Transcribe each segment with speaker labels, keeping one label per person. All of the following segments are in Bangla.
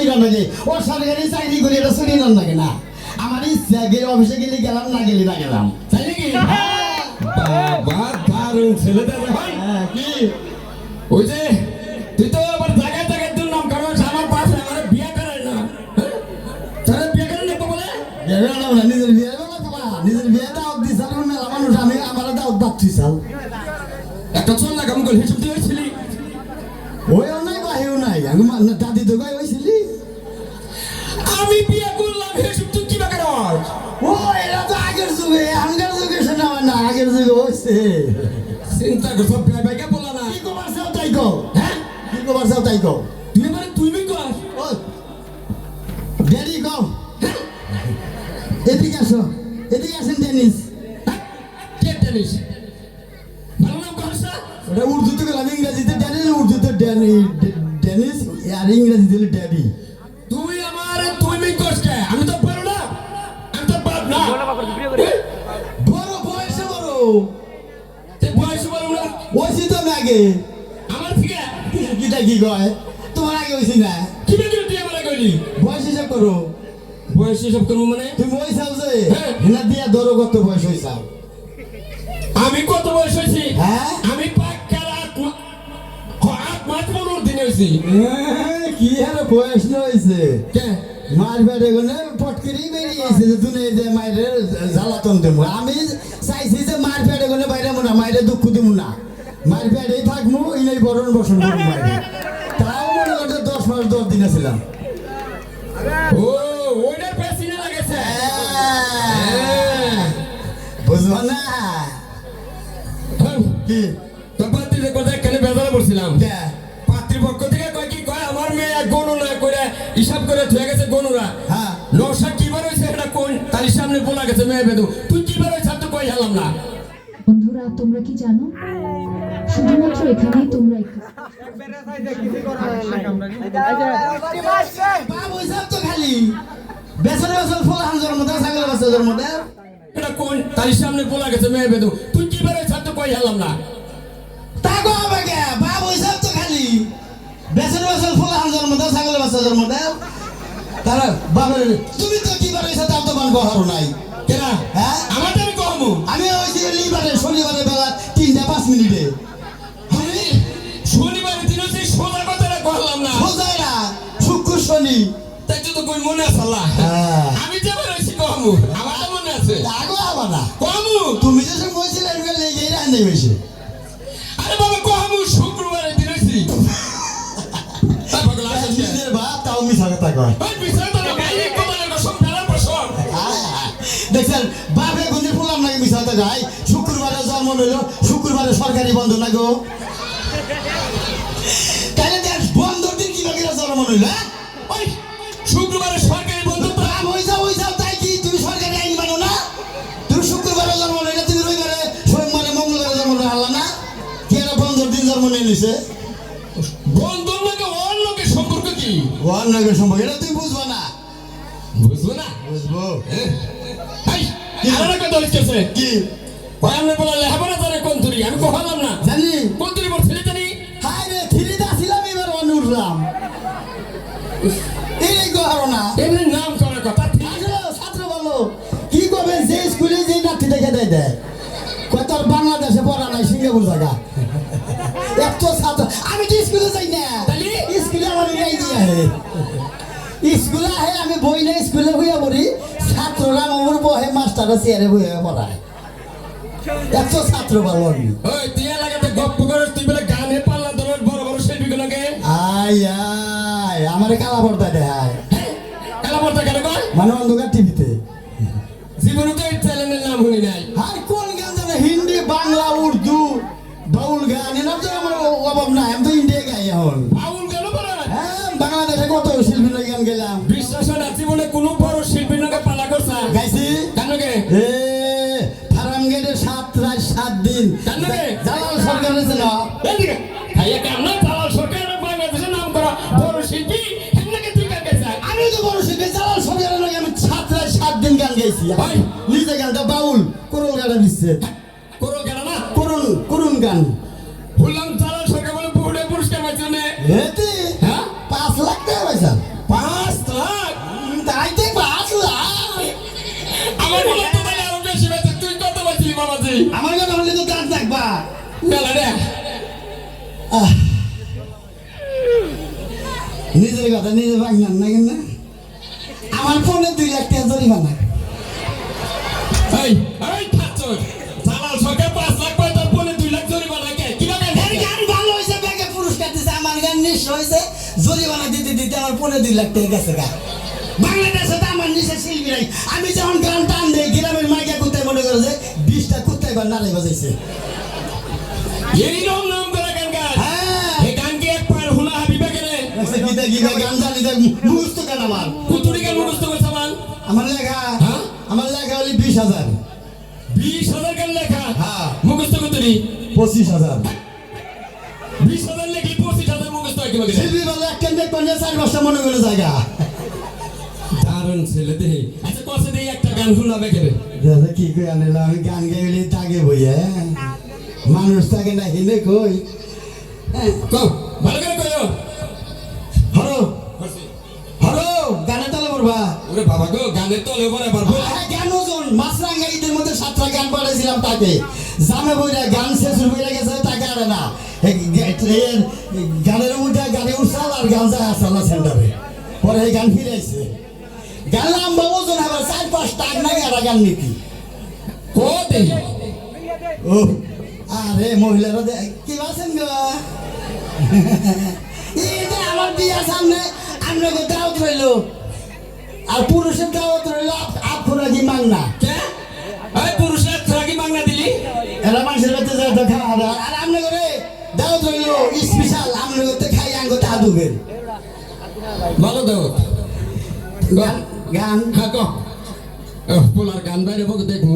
Speaker 1: করিলাম নাকি ও সরকারি চাকরি করি এটা শুনিলাম নাকি না আমার ইচ্ছা গিয়ে অফিসে গেলে গেলাম না গেলে না গেলাম তাই নাকি
Speaker 2: বাবা দারুণ ছেলে দাদা ভাই
Speaker 1: কি
Speaker 2: ওই যে তুই তো আবার জায়গায় জায়গায় তোর নাম কারণ আমার পাশে আমার বিয়ে করায় না তাহলে বিয়ে করেন না বলে
Speaker 1: নিজের বিয়ে নিজের বিয়ে দাও দিছাল মেলা মানুষ আমি আমার দাও দাচ্ছি চাল
Speaker 2: একটা চল না কেমন করে হিসেব দিয়ে হয়েছিলি
Speaker 1: ওই নাই বাহিও নাই আমি দাদি তো গাই হয়েছিলি
Speaker 2: আমি বিয়ে করলাম হিসেব তুই কি বাকার
Speaker 1: ও এরা তো আগের যুগে আগের যুগে শোনা না আগের যুগে হচ্ছে
Speaker 2: চিন্তা করছো প্রায় বাইকে বলা না
Speaker 1: কি কবার চাও তাই কো হ্যাঁ কি কবার চাও তাই কো
Speaker 2: তুই মানে তুই বি কর
Speaker 1: ও ড্যাডি কো এদিকে আসো এদিকে আসেন ডেনিস
Speaker 2: কে টেনিস ভালো নাম করছ
Speaker 1: ওটা উর্দুতে গেলাম ইংরেজিতে ড্যাডি উর্দুতে ডেনিস আর ইংরেজিতে ড্যাডি
Speaker 2: তুই আমার তুই বি করছ কে আমি তো পারো না আমি তো বাপ না
Speaker 1: বড় বয়সে বড়
Speaker 2: তে বয়স বলো না
Speaker 1: ওইসি তো আমি আগে
Speaker 2: আমার থেকে
Speaker 1: কিটা কি কয় তোমার আগে হইছি না
Speaker 2: কি বের তুই আমার কইলি
Speaker 1: বয়স হিসাব করো
Speaker 2: বয়স সব করব মানে
Speaker 1: তুমি ওই চাও যে
Speaker 2: হ্যাঁ।
Speaker 1: হিনা দিয়া ধরো কত বয়স হইছাও
Speaker 2: আমি কত বয়স হইছি
Speaker 1: হ্যাঁ
Speaker 2: আমি পাক্কার আট মাস পনেরো দিন হইছি
Speaker 1: কি আর বয়স হয়েছে
Speaker 2: কে
Speaker 1: মার বেড়ে গনে পটকিরি বেরিয়েছে যে তুমি যে মায়ের জ্বালাতন দেবো আমি চাইছি যে মার বেড়ে গনে বাইরে না মায়ের দুঃখ দিব না মার বেড়েই থাকবো এই বরণ বসন করবো মায়ের তাও মনে করতে 10 মাস 10 দিন ছিলাম
Speaker 2: ও ওইটার পেছনে লাগেছে
Speaker 1: বুঝবো না কি
Speaker 2: তোর পাত্রীদের কথা এখানে বেজারে পড়ছিলাম
Speaker 1: কে?
Speaker 2: পাত্রীপক্ষ থেকে কয় কি কয় আমার মেয়ে গণনা করে হিসাব করে থয়ে গেছে গণনা
Speaker 1: হ্যাঁ
Speaker 2: নকশা কিবার হয়েছে এটা কোন তার সামনে বলা গেছে মেয়ে বেদু তুই কিবার হয়েছে তো কই হেলাম না
Speaker 3: বন্ধুরা তোমরা কি জানো শুধুমাত্র এখানেই তোমরা
Speaker 1: বাবু হিসাব তো খালি বেসর বেসর ফুল হামজর মধ্যে ছাগল বাচ্চাদের মধ্যে
Speaker 2: এটা কোন তার সামনে বলা গেছে মেয়ে বেদু তুই কিবার হয়েছে তো কই হেলাম না
Speaker 1: তা গো বাগে বাবু হিসাব তো খালি বেসর বেসর ফুল হামজর মধ্যে ছাগল বাচ্চাদের মধ্যে তারা বাবার তুমি তো কি বার হইছে তার তো বান গহর নাই
Speaker 2: কেনা
Speaker 1: হ্যাঁ
Speaker 2: আমার তো আমি কমু
Speaker 1: আমি হইছি লিবারে শনিবারে বেলা 3:05 মিনিটে
Speaker 2: আমি শনিবারের দিন হচ্ছে সোজা কথাটা কহলাম না
Speaker 1: সোজাই না শুক্র শনি
Speaker 2: তাই তো কই মনে আছে আল্লাহ
Speaker 1: হ্যাঁ
Speaker 2: আমি যে বলেছি কমু আমার তো মনে আছে
Speaker 1: আগো আবার না
Speaker 2: কমু
Speaker 1: তুমি যে সব কইছিলে এর লেগেই রান্না হইছে
Speaker 2: আরে বাবা কমু শুক্রবারের দিন হইছি তাই পাগল আসছে
Speaker 1: নিজের বাপ তাও মিছা কথা কয়
Speaker 2: ওই বিষয় তো না গাই কোমালের কসম ফেলার কসম
Speaker 1: দেখছেন বাপে গুলি ফুলাম নাকি মিছা কথা গাই শুক্রবারে জন্ম নিল শুক্রবারে সরকারি বন্ধ না গো তাহলে দেখ বন্ধর দিন কি বাকি জন্ম নিল
Speaker 2: ওই শুক্রবারে সরকারি বন্ধ তো
Speaker 1: বাপ হই যাও তাই কি তুমি সরকারি আইন মানো না তুমি শুক্রবারে জন্ম নিল তুমি রবিবারে সোমবারে মঙ্গলবারে জন্ম নিল না কি এরা বন্ধর দিন জন্ম নিয়ে নিছে
Speaker 2: বন্ধুর লোকে ওর লোকের সম্পর্ক কি
Speaker 1: ওয়ান নাগের সম্পর্ক এটা তুই বুঝবা না
Speaker 2: বুঝবো না
Speaker 1: বুঝবো
Speaker 2: এই আর একটা দল কেছে
Speaker 1: কি
Speaker 2: ওই আমরা বলা লেখাপড়া জানে কোন তুরি আমি কহলাম না
Speaker 1: জানি
Speaker 2: কোন তুরি বলছিলি জানি
Speaker 1: হাই রে থ্রিতে আসিলাম এবার অনুরলাম এই গহর না
Speaker 2: এমনি নাম করার কথা ঠিক
Speaker 1: আসলে ছাত্র বলো কি করবে যে স্কুলে যে নাতি দেখে দেয় দেয় কয় তোর বাংলাদেশে পড়া নাই সিঙ্গাপুর জায়গা এত ছাত্র আমি তো স্কুলে যাই না স্কুলে আমার গাই দিয়ে স্কুলে আহে আমি বই না স্কুলে হইয়া পড়ি ছাত্ররা আমার বহে মাস্টাররা চেয়ারে বইয়া পড়ায় এত ছাত্র ভালো আমি
Speaker 2: ওই তুই লাগাতে গপ্প করে তুই বলে গানে পাল্লা দলের বড় বড় শিল্পী গুলোকে
Speaker 1: আয় আয় আমার কালা পর্দা দেখায়
Speaker 2: এলা বলতে কেন কয়
Speaker 1: মানে অন্ধকার টিভিতে
Speaker 2: জীবনে তো এই চ্যানেলের নাম শুনি নাই
Speaker 1: আর কোন গান জানে হিন্দি বাংলা উর্দু বাউল গান এনার তো আমার অভাব নাই আমি তো ইন্ডিয়া গাই এখন
Speaker 2: বাউল গেল পরে
Speaker 1: হ্যাঁ বাংলাদেশে কত শিল্পীর গান গেলাম
Speaker 2: বিশ্বাস হয় না জীবনে কোনো বড় শিল্পীর নাকি পালা করছে
Speaker 1: গাইছি
Speaker 2: কেন কে
Speaker 1: এ ফার্ম গেটে 7 রাত 7 দিন
Speaker 2: কেন কে
Speaker 1: জালাল সরকার হয়েছে না
Speaker 2: এদিকে ভাইয়া কেমন জালাল সরকারের বাংলাদেশের নাম করা বড় শিল্পী এমনকি তুই কাকে চাই
Speaker 1: আমি তো বড় শিল্পী জালাল সরকারের লাগে আমি 7 রাত 7 দিন গান গাইছি
Speaker 2: ভাই
Speaker 1: নিজে গানটা বাউল করল গানটা দিচ্ছে
Speaker 2: করো কেন না
Speaker 1: করুন গান
Speaker 2: বললাম জালাল সরকার বলে পুরো পুরস্কার পাইছে না
Speaker 1: এতে
Speaker 2: হ্যাঁ
Speaker 1: 5 লাখ টাকা পয়সা
Speaker 2: 5 আমার বলা তো তাহলে আরো বেশি বেশি তুই কত বলছিলি বাবাজি
Speaker 1: আমার কথা বললে তো দাঁত থাকবা
Speaker 2: মেলা রে
Speaker 1: নিজের কথা নিজে ভাঙলাম না কিন্তু আমার ফোনে 2 লাখ টাকা জরিমানা
Speaker 2: এই এই ঠাচর জালাল সরকার 5 লাখ পায় তোর ফোনে 2 লাখ জরিমানা কে কি লাগে
Speaker 1: এর গান ভালো হয়েছে ব্যাগে পুরস্কার দিছে আমার গান নিঃস্ব হয়েছে জরিমানা দিতে দিতে আমার ফোনে 2 লাখ টাকা গেছে গা বাংলাদেশে তো আমার নিচে শিল্পী নাই আমি যখন গান টান দেই গ্রামের মাইকা কুত্তায় মনে করে যে 20টা কুত্তায় বা নাড়াই বাজাইছে
Speaker 2: এইরকম নাম করা গান গায়
Speaker 1: হ্যাঁ
Speaker 2: এই গান কি একবার হুনা হাবিবা কেনে
Speaker 1: গীতা গীতা গান জানি দেখ মুখস্থ গান আমার
Speaker 2: কুতুরি গান মুখস্থ করছ মান
Speaker 1: আমার লেখা
Speaker 2: হ্যাঁ?
Speaker 1: আমার লেখা হলি 20,000
Speaker 2: 20,000 গান লেখা
Speaker 1: হ্যাঁ
Speaker 2: মুখস্থ কুতুরি
Speaker 1: 25,000
Speaker 2: 20,000 লেখি 25,000 মুখস্থ হয় কি বলে
Speaker 1: শিল্পী বলে একটা দেখ পাঞ্জা 4-5টা মনে করে জায়গা
Speaker 2: দারুণ ছেলে দেহি আচ্ছা কসে দেই একটা গান শোনাবে কেনে
Speaker 1: দাদা কি কই আনলা আমি গান গাইলে তাগে বইয়া মানুষ তাকে না হিনে কই
Speaker 2: কও ভালো করে কইও
Speaker 1: হরো হরো গানে তালে পড়বা
Speaker 2: ওরে বাবা গো গানের তলে পরে পারবো
Speaker 1: গান ওজন মাছরাঙ্গা ঈদের মধ্যে 7টা গান পাঠাইছিলাম তাকে জামে বইরা গান শেষ হয়ে গেছে তাকে আর না গানের মধ্যে গানে উঠছাল আর গান যায় আসল সেন্টারে পরে এই গান ফিরাইছে গান লম্বা ওজন আবার 4-5 টাক না গান নীতি
Speaker 2: কো দেই
Speaker 1: ও আরে মহিলারা কি আছেন গো এটা আমার বিয়ার সামনে আপনাকে দাওয়াত রইলো আর পুরুষের দাওয়াত রইলো আপনারা কি মাংনা
Speaker 2: কে এই পুরুষের থাকি মাংনা দিলি
Speaker 1: এরা মানুষের বাচ্চা যায় তো খাওয়া দাওয়া আর আপনি করে দাওয়াত রইলো স্পেশাল আপনি করতে খাই আঙ্গতে আদুবেন
Speaker 2: ভালো দাও
Speaker 1: গান গান
Speaker 2: হ্যাঁ কো পোলার গান বাইরে বকে দেখমু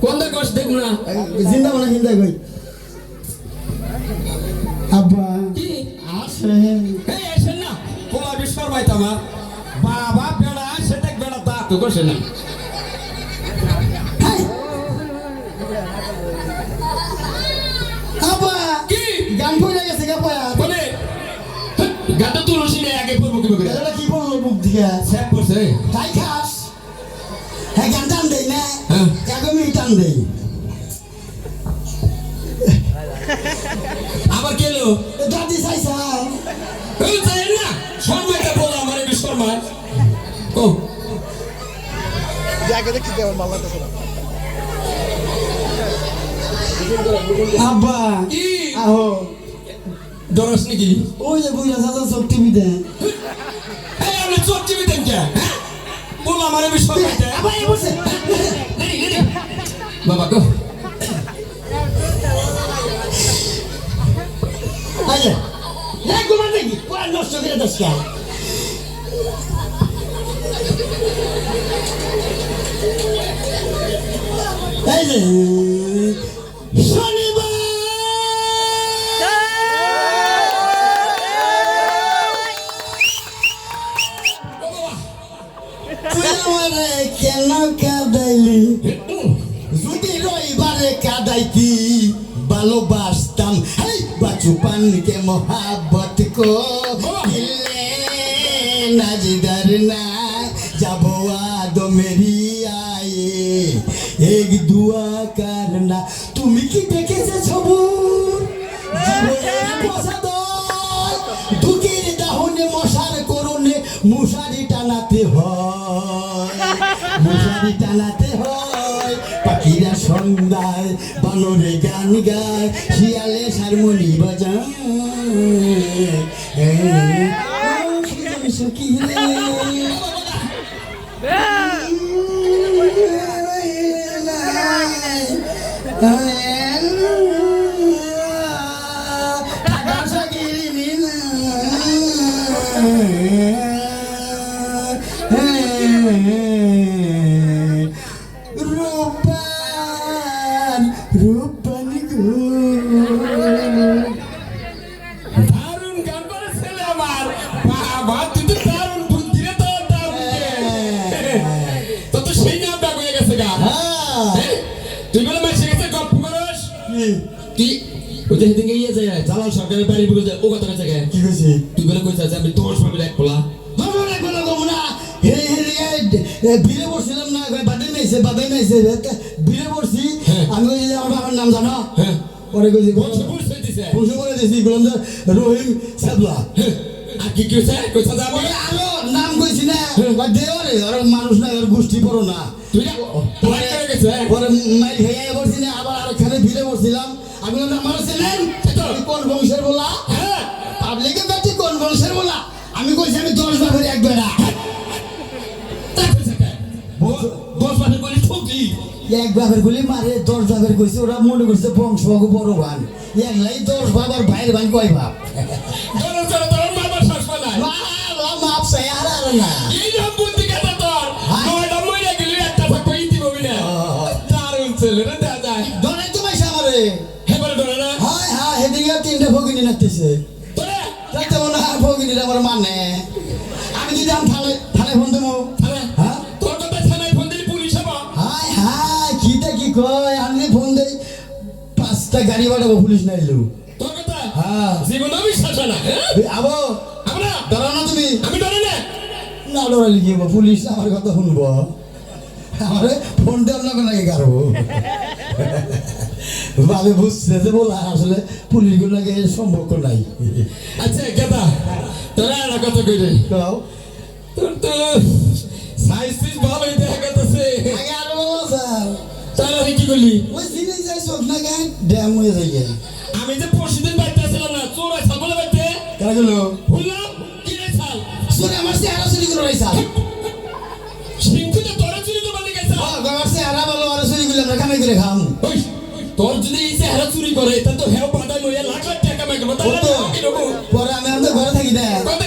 Speaker 2: কোন দা কষ্ট দেখমু না
Speaker 1: জিন্দা বলা জিন্দা কই আব্বা
Speaker 2: কি
Speaker 1: আসে
Speaker 2: এই আসেন না পোলা বিস্ফোর পাইতাম আমার বাবা বেড়া সেটা বেড়া তা তো করছে না
Speaker 1: আব্বা
Speaker 2: কি
Speaker 1: গান পড়ে গেছে গা পায়া
Speaker 2: বলে গাটা তুলসী নেই আগে পড়বো কি বলে
Speaker 1: এটা কি বললো মুখ দিকে
Speaker 2: স্যাপ করছে
Speaker 1: তাই খাস হ্যাঁ গান টান দেই না
Speaker 2: হ্যাঁ।
Speaker 1: একদমই টান দেই
Speaker 2: আবার কেলো
Speaker 1: দাদি চাইছা
Speaker 2: এই যাই না শর্মাইটা বলো আমার বিস্ফোর মার ও
Speaker 1: আব্বা
Speaker 2: কি
Speaker 1: আহো
Speaker 2: ডরস নাকি
Speaker 1: ওই যে বুইরা চাচা সব টিভিতে
Speaker 2: এই আমি চোখ টিভি দেন কে বলো আমার বিস্ফোর মারতে
Speaker 1: আবার এই বসে
Speaker 2: বাবা গো
Speaker 1: আরে এই গোমান নাকি পুরা নষ্ট করে দাস কে এই যে শনিবার তুই আমারে কেন কাঁদাইলি যদি রবিবারে কাঁদাইতি ভালোবাসতাম হেই বাচুপান কে মোহাব্বত কো দিলে নাজদার না যাবো আদো মেরি আয়ে এক দুয়া করনা তুমি কি দেখেছে সবুর জীবনের পছাদয় দুঃখের দাহনে মশার করুণে মশারি টানাতে হয় মশারি টানাতে হয় পাখিরা সন্ধ্যায় বানরে গান গায় শিয়ালে হারমোনি বাজায় সখী রে রূপান রূপান গো
Speaker 2: দারুণ গান করে ছেলে আমার বাবা তুই তো দারুণ বুদ্ধি রে তো তো তো সেই নাম ডাক হয়ে গেছে গা তুই বলে মাসে গেছে গল্প করস তুই ওই যে হেদিকে ইয়ে যায় জালাল সরকারের বাড়ি বলে যায় ও কথা কাছে গে
Speaker 1: কি কইছি
Speaker 2: তুই বলে কইছিস আমি তোর সঙ্গে এক পোলা
Speaker 1: ধরো রে কোন গমনা হে হে বিলে পড়ছিলাম না বাদে নাইছে বিলে পড়ছি
Speaker 2: হ্যাঁ।
Speaker 1: আমি ওই যে আমার বাবার নাম জানো
Speaker 2: হ্যাঁ
Speaker 1: পরে কইছি
Speaker 2: বংশ পুরুষ হইতেছে
Speaker 1: বংশ করে দিছি বললাম রহিম সাবলা
Speaker 2: আর কি কি হইছে কইছা যাবে
Speaker 1: পরে আরো নাম কইছি না দেওয়ারে আর মানুষ না আর গোষ্ঠী পড়ো না
Speaker 2: তুই না পরে করে গেছে
Speaker 1: পরে মাইল খেয়ে পড়ছি না আবার আরেকখানে ভিড়ে পড়ছিলাম আমি বললাম আমার ছিলেন কোন বংশের বলা
Speaker 2: হ্যাঁ
Speaker 1: পাবলিকে বেটি কোন বংশের বলা আমি কইছি আমি 10 বাপের এক বেড়া
Speaker 2: তা কইছে কে বস মানে বলি ঠকি
Speaker 1: এক বাপের গুলি মারে 10 বাপের কইছে ওরা মনে করছে বংশ বড় ভান একলাই 10 বাবার ভাইয়ের ভান কয় বাপ
Speaker 2: দরজ করে তোর মারবার শ্বাস পালাই
Speaker 1: মাপ চাই আর না
Speaker 2: এই রকম বুদ্ধি কথা তোর নয়টা মইরা গেলি একটা থাকো ইতি ববি না দারুণ ছেলে রে দাদা
Speaker 1: ধরে তুমি সামরে
Speaker 2: হে বলে ধরে না
Speaker 1: হায় হায় হেদিকে তিনটে ভগিনী নাচতেছে
Speaker 2: তোরে
Speaker 1: তাতে মনে হয় ভগিনীরা আমার মানে আমি যদি আমি থানায় ফোন দেবো
Speaker 2: আরে
Speaker 1: হ্যাঁ
Speaker 2: তোর কথা থানায় ফোন দিলি পুলিশ হবে
Speaker 1: হায় হায় কিটা কি কয় আমি যদি ফোন দেই 5টা গাড়ি বাড়াবো পুলিশ নাইলো
Speaker 2: তোর কথা
Speaker 1: হ্যাঁ
Speaker 2: জীবন বিশ্বাস হয় না হ্যাঁ
Speaker 1: আবো
Speaker 2: আমরা
Speaker 1: ডরাও না তুমি
Speaker 2: আমি ডরে না
Speaker 1: না ডরালি কি হবো পুলিশ আমার কথা শুনবো আমার ফোন দেওয়ার লোক নাকি কারো ভাবে বুঝছে যে বলা আসলে পুলিশগুলো লাগে সম্পর্ক নাই
Speaker 2: আচ্ছা গেদা তোরা একটা কথা কই রে
Speaker 1: কও
Speaker 2: তোর তো সাইজ ভালোই দেখা গেছে
Speaker 1: আগে আরো বলো স্যার
Speaker 2: তাহলে আমি কি করলি
Speaker 1: ওই জিনিস যাই চোখ না গান ড্যাম হয়ে যায়
Speaker 2: আমি যে পরশুদিন বাইতে আসলাম না চোর আছে বলে বাইতে
Speaker 1: কারা গেল
Speaker 2: বললাম কি রে ছাল
Speaker 1: শুনে আমার সে আরো চুরি করে রয়েছে
Speaker 2: সিংকুতে তোরা চুরি তো বলে গেছে
Speaker 1: আমার সে আরা বলো আরো চুরি করলে আমরা কামাই করে খাম
Speaker 2: ওই তোর যদি এই চেহারা চুরি করে তা তো হেও পাঠাই লইয়া লাখ লাখ টাকা কামাই করবো তাহলে
Speaker 1: ও তো।
Speaker 2: আমি কি নেবো
Speaker 1: পরে আমি আমাদের ঘরে থাকি না
Speaker 2: কত